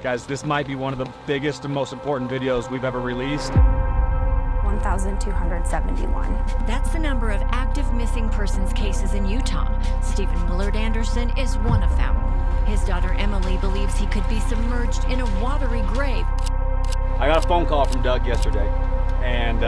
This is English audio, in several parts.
Guys, this might be one of the biggest and most important videos we've ever released. 1,271. That's the number of active missing persons cases in Utah. Stephen Willard Anderson is one of them. His daughter Emily believes he could be submerged in a watery grave. I got a phone call from Doug yesterday, and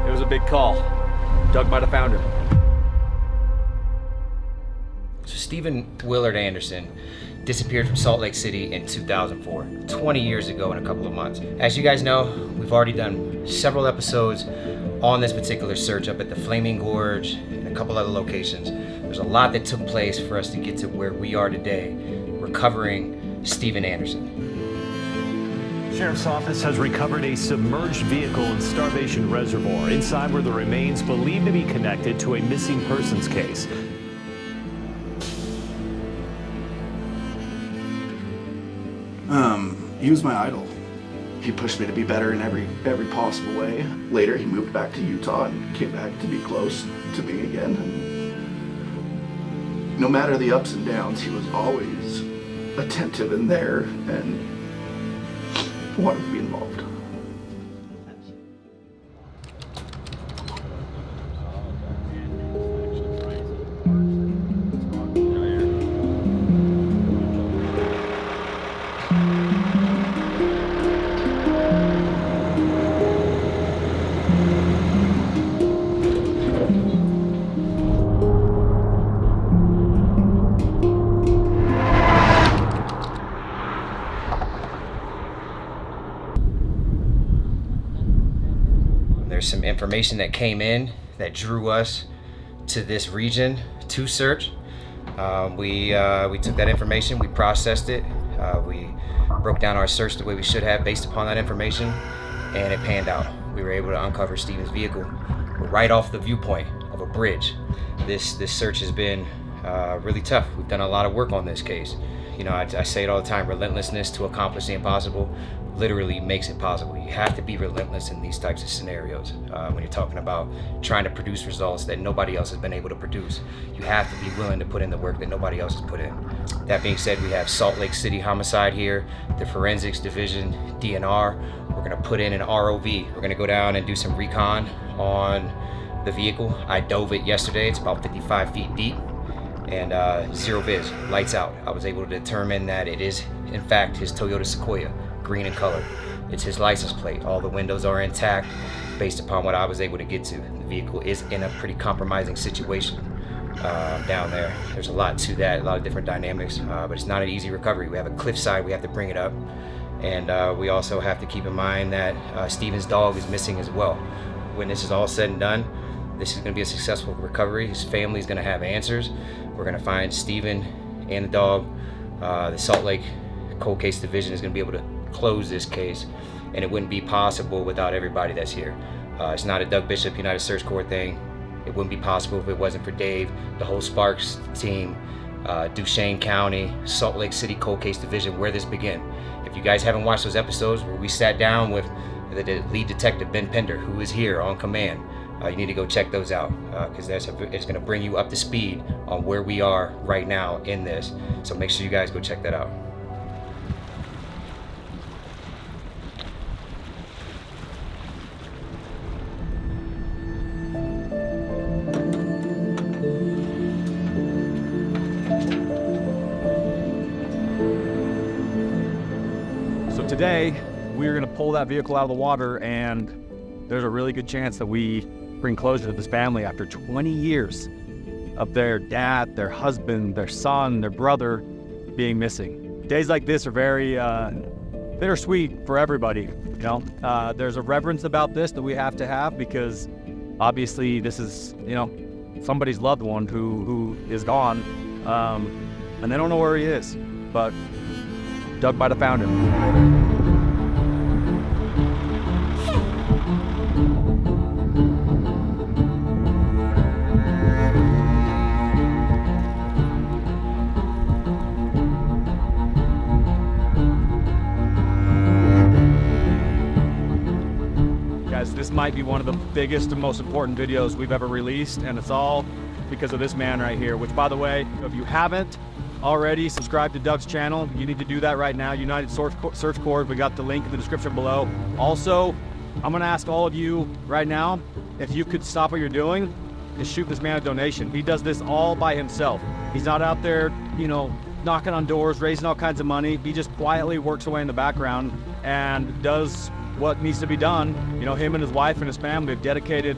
it was a big call. Doug might have found him. So Stephen Willard Anderson disappeared from Salt Lake City in 2004, 20 years ago in a couple of months. As you guys know, we've already done several episodes on this particular search up at the Flaming Gorge and a couple other locations. There's a lot that took place for us to get to where we are today, recovering Stephen Anderson. Sheriff's Office has recovered a submerged vehicle in Starvation Reservoir. Inside were the remains believed to be connected to a missing persons case. He was my idol. He pushed me to be better in every possible way. Later, he moved back to Utah and came back to be close to me again. And no matter the ups and downs, he was always attentive and there and wanted to be involved. There's some information that came in that drew us to this region to search. We took that information, we processed it, we broke down our search the way we should have based upon that information, and it panned out. We were able to uncover Stephen's vehicle. We're right off the viewpoint of a bridge. This search has been really tough. We've done a lot of work on this case. You know, I say it all the time, relentlessness to accomplish the impossible literally makes it possible. You have to be relentless in these types of scenarios. When you're talking about trying to produce results that nobody else has been able to produce, you have to be willing to put in the work that nobody else has put in. That being said, we have Salt Lake City Homicide here, the Forensics Division, DNR. We're gonna put in an ROV. We're gonna go down and do some recon on the vehicle. I dove it yesterday. It's about 55 feet deep. And zero viz, lights out. I was able to determine that it is, in fact, his Toyota Sequoia, green in color. It's his license plate. All the windows are intact based upon what I was able to get to. The vehicle is in a pretty compromising situation down there. There's a lot to that, a lot of different dynamics, but it's not an easy recovery. We have a cliffside, we have to bring it up. And we also have to keep in mind that Stephen's dog is missing as well. When this is all said and done, this is gonna be a successful recovery. His family is gonna have answers. We're gonna find Stephen and the dog. The Salt Lake Cold Case Division is gonna be able to close this case, and it wouldn't be possible without everybody that's here. It's not a Doug Bishop United Search Corps thing. It wouldn't be possible if it wasn't for Dave, the whole Sparks team, Duchesne County, Salt Lake City Cold Case Division, where this began. If you guys haven't watched those episodes where we sat down with the lead detective, Ben Pender, who is here on command, you need to go check those out because it's going to bring you up to speed on where we are right now in this. So make sure you guys go check that out. So today, we're gonna pull that vehicle out of the water, and there's a really good chance that we bring closure to this family after 20 years of their dad, their husband, their son, their brother being missing. Days like this are very bittersweet for everybody, you know? There's a reverence about this that we have to have because obviously this is, you know, somebody's loved one who is gone, and they don't know where he is, but Doug might have found him. This might be one of the biggest and most important videos we've ever released, and it's all because of this man right here, which, by the way, if you haven't already subscribed to Doug's channel, you need to do that right now. United Search Corps, we got the link in the description below. Also, I'm gonna ask all of you right now, if you could stop what you're doing and shoot this man a donation. He does this all by himself. He's not out there, you know, knocking on doors, raising all kinds of money. He just quietly works away in the background and does what needs to be done. You know, him and his wife and his family have dedicated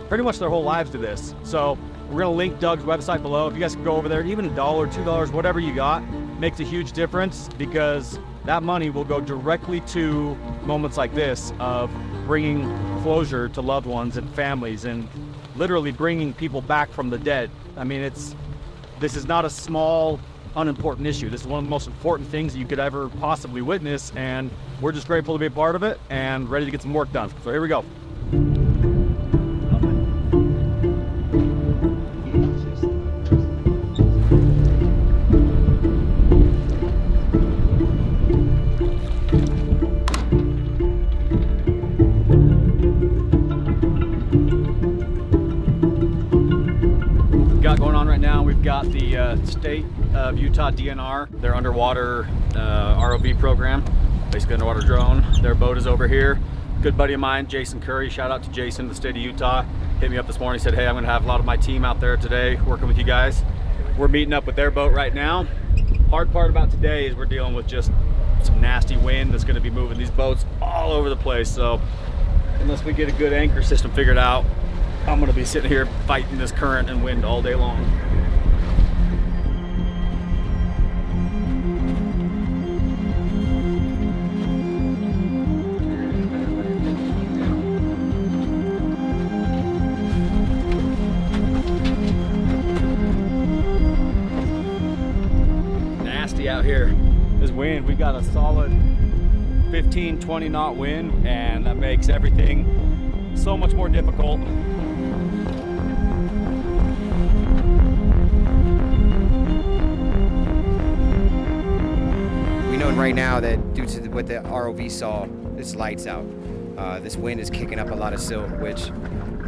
pretty much their whole lives to this. So we're gonna link Doug's website below. If you guys can go over there, even $1, $2, whatever you got, makes a huge difference, because that money will go directly to moments like this of bringing closure to loved ones and families, and literally bringing people back from the dead. I mean, this is not a small, unimportant issue. This is one of the most important things that you could ever possibly witness, and we're just grateful to be a part of it and ready to get some work done. So here we go. Going on right now, we've got the state of Utah DNR, their underwater ROV program, basically underwater drone. Their boat is over here. Good buddy of mine, Jason Curry, shout out to Jason, the state of Utah, hit me up this morning, said, hey, I'm gonna have a lot of my team out there today working with you guys. We're meeting up with their boat right now. Hard part about today is we're dealing with just some nasty wind that's gonna be moving these boats all over the place. So unless we get a good anchor system figured out, I'm gonna be sitting here fighting this current and wind all day long. Nasty out here. This wind, we got a solid 15, 20 knot wind, and that makes everything so much more difficult. We know right now that due to what the ROV saw, this lights out. This wind is kicking up a lot of silt, which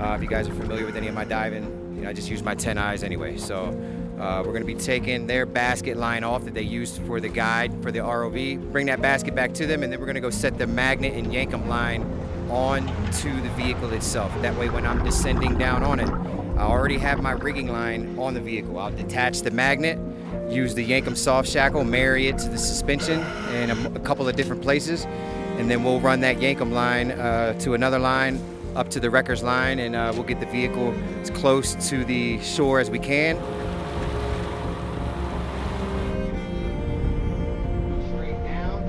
if you guys are familiar with any of my diving, you know, I just use my 10 eyes anyway. So we're gonna be taking their basket line off that they used for the guide for the ROV, bring that basket back to them, and then we're gonna go set the magnet and yankum line onto the vehicle itself. That way when I'm descending down on it, I already have my rigging line on the vehicle. I'll detach the magnet, use the yankum soft shackle, marry it to the suspension in a couple of different places, and then we'll run that yankum line to another line up to the wrecker's line, and we'll get the vehicle as close to the shore as we can. Straight down.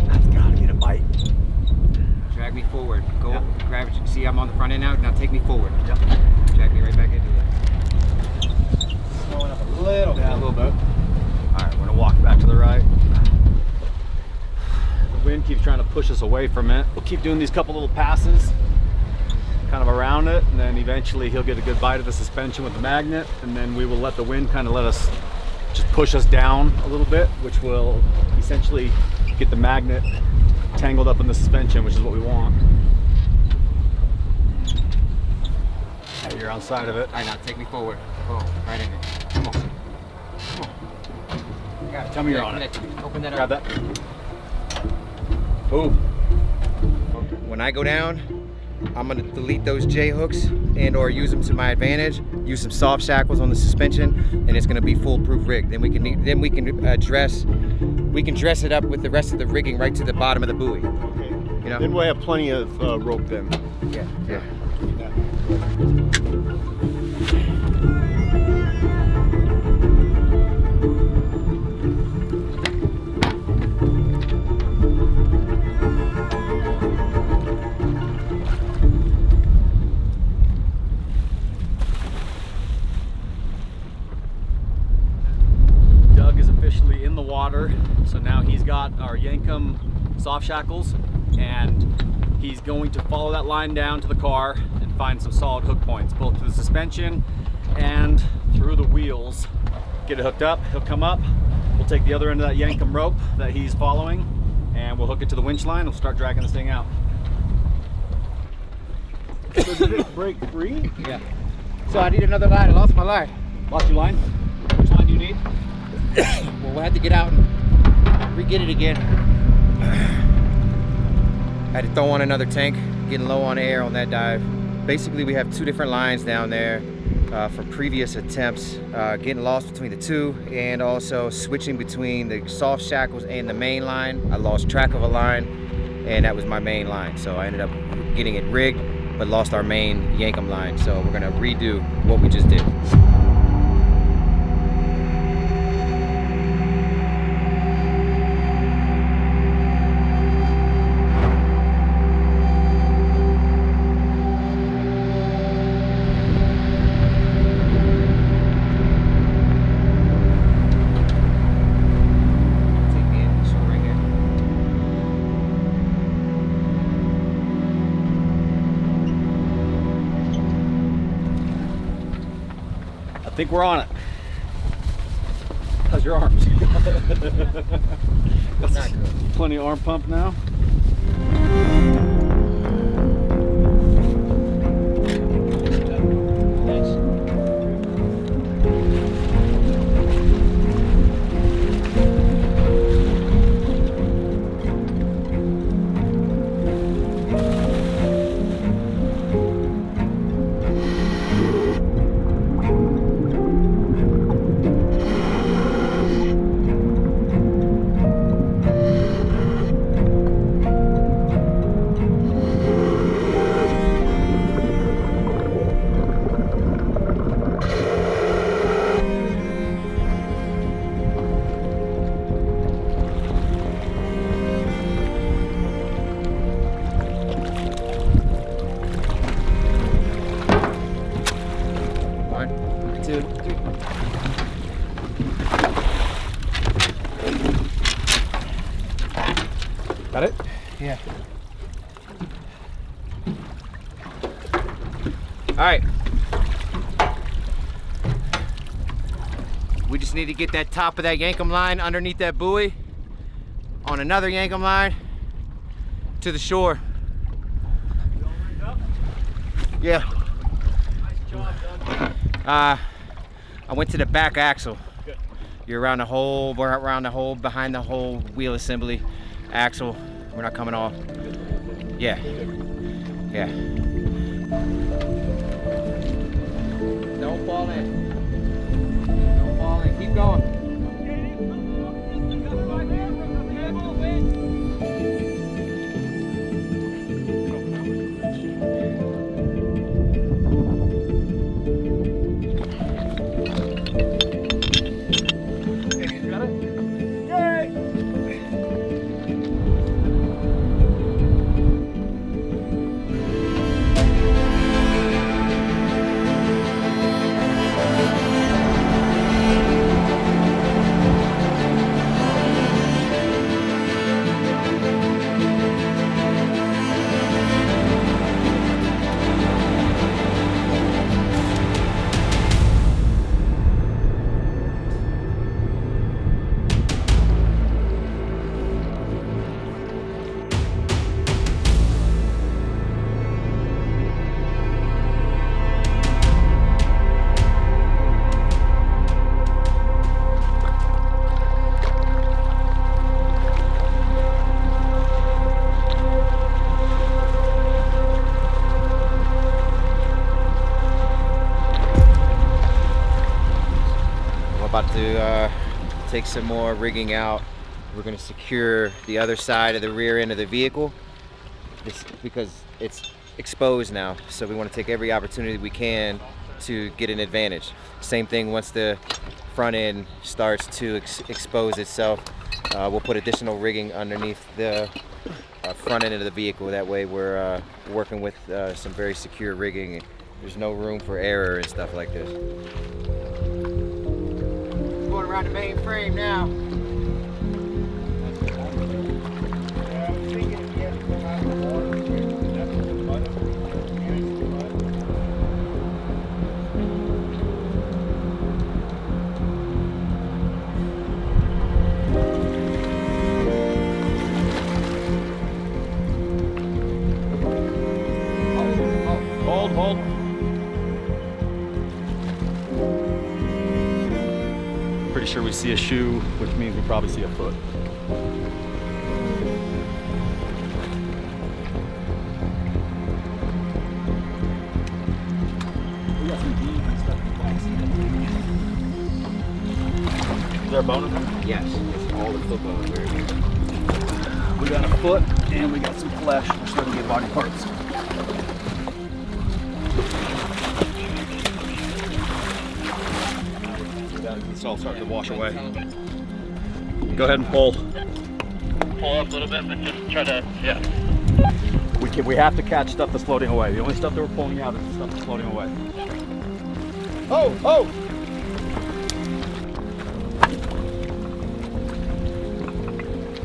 That's gotta get a bite. Drag me forward. Go. Yep. Grab it. See, I'm on the front end now. Now take me forward. Yep. Drag me right back into it. Slowing up a little bit. Yeah, a little bit. All right, we're gonna walk back to the right. The wind keeps trying to push us away from it. We'll keep doing these couple little passes, kind of around it, and then eventually he'll get a good bite of the suspension with the magnet, and then we will let the wind kind of let us just push us down a little bit, which will essentially get the magnet tangled up in the suspension, which is what we want. Yeah, you're outside of it. All right, now take me forward. Oh, right in there. Come on. Come on. You got it. Tell me you're on it. Open that Grab up. that. Boom. When I go down, I'm gonna delete those J hooks and or use them to my advantage. Use some soft shackles on the suspension, and it's gonna be foolproof rig. Then we can dress it up with the rest of the rigging right to the bottom of the buoy. Okay. You know? Then we'll have plenty of rope then. Yeah. Yeah. Doug is officially in the water, so now he's got our yankum soft shackles, and he's going to follow that line down to the car and find some solid hook points, both to the suspension and through the wheels. Get it hooked up, he'll come up, we'll take the other end of that yankum rope that he's following, and we'll hook it to the winch line. We'll start dragging this thing out. So did it break free? Yeah. So I need another line. I lost my line. Lost your line? Which line do you need? Well, we'll have to get out and re-get it again. I had to throw on another tank, getting low on air on that dive. Basically, we have two different lines down there from previous attempts, getting lost between the two, and also switching between the soft shackles and the main line. I lost track of a line, and that was my main line. So I ended up getting it rigged, but lost our main yankum line. So we're gonna redo what we just did. I think we're on it. How's your arms? Not good. Plenty of arm pump now. Got it? Yeah. All right. We just need to get that top of that yankum line underneath that buoy on another yankum line to the shore. Yeah. Nice job, done. I went to the back axle. Good. You're around the whole, we're around the whole, behind the whole wheel assembly axle. We're not coming off. Yeah. Yeah. Don't fall in. Don't fall in. Keep going. About to take some more rigging out. We're going to secure the other side of the rear end of the vehicle because it's exposed now, so we want to take every opportunity we can to get an advantage. Same thing once the front end starts to expose itself, we'll put additional rigging underneath the front end of the vehicle. That way we're working with some very secure rigging. There's no room for error and stuff like this. Going around the main frame now. hold. Pretty sure we see a shoe, which means we probably see a foot. We got some beads and stuff in the box. Is there a bone in there? Yes, it's all the foot bones. We got a foot and we got some flesh. We're starting to get body parts. It's all starting to wash away. Go ahead and pull. Pull up a little bit, but just try to, yeah. We have to catch stuff that's floating away. The only stuff that we're pulling out is the stuff that's floating away. Oh, oh!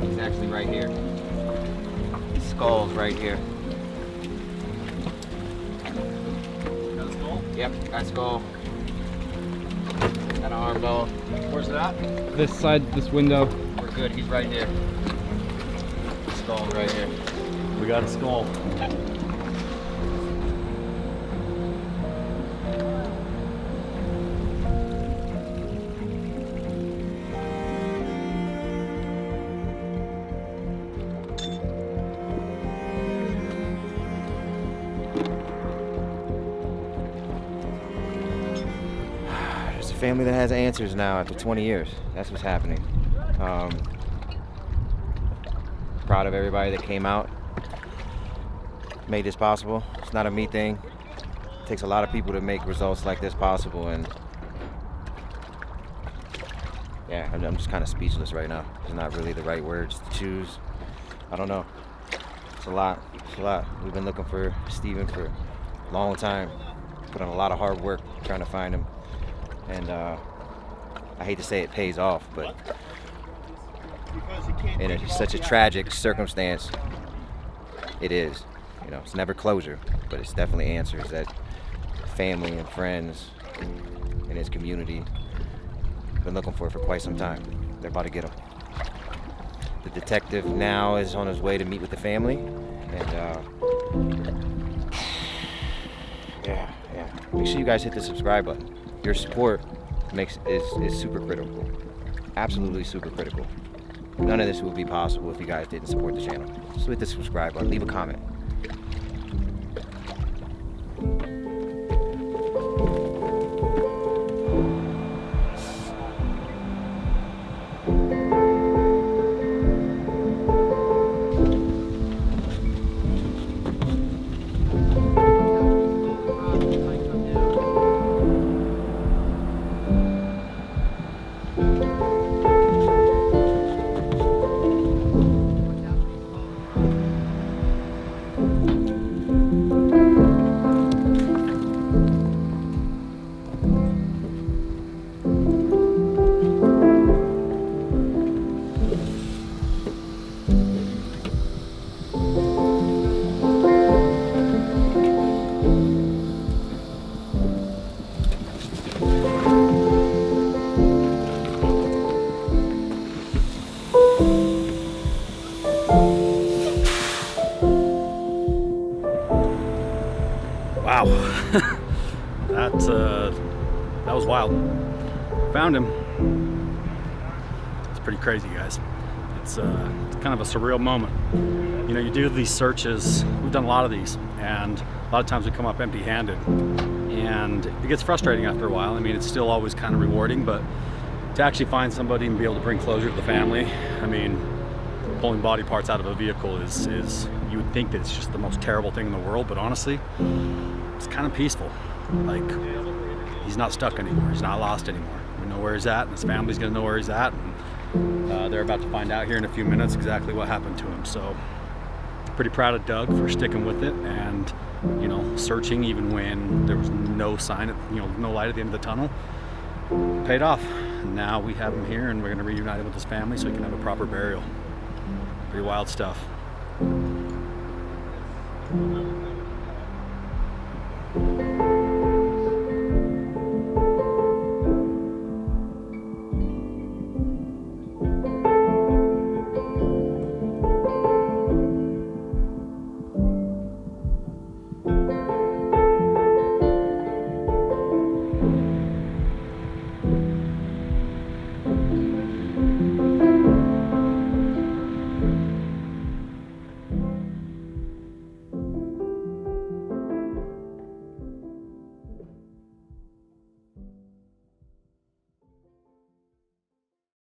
It's actually right here. Skull's right here. Got a skull? Yep, that skull. Got an arm bone. Where's it at? This side, this window. We're good, he's right here. Skull's right here. We got a skull. There's a family that has answers now after 20 years. That's what's happening. Proud of everybody that came out, made this possible. It's not a me thing. It takes a lot of people to make results like this possible, and yeah, I'm just kind of speechless right now. It's not really the right words to choose. I don't know. It's a lot. It's a lot. We've been looking for Steven for a long time. Put on a lot of hard work trying to find him, and I hate to say it pays off, but in such a tragic circumstance, it is. You know, it's never closure, but it's definitely answers that family and friends in his community been looking for quite some time. They're about to get him. The detective now is on his way to meet with the family, and yeah. Make sure you guys hit the subscribe button. Your support is super critical. Absolutely super critical. None of this would be possible if you guys didn't support the channel. So hit the subscribe button, leave a comment. Wow, that was wild. Found him. It's pretty crazy, guys. It's kind of a surreal moment. You know, you do these searches. We've done a lot of these, and a lot of times we come up empty-handed, and it gets frustrating after a while. I mean, it's still always kind of rewarding, but to actually find somebody and be able to bring closure to the family, I mean, pulling body parts out of a vehicle is you would think that it's just the most terrible thing in the world, but honestly, it's kind of peaceful. Like, he's not stuck anymore. He's not lost anymore. We know where he's at, and his family's gonna know where he's at, and they're about to find out here in a few minutes exactly what happened to him. So, pretty proud of Doug for sticking with it and, you know, searching even when there was no sign of, you know, no light at the end of the tunnel. Paid off. And now we have him here, and we're gonna reunite him with his family so he can have a proper burial. Pretty wild stuff.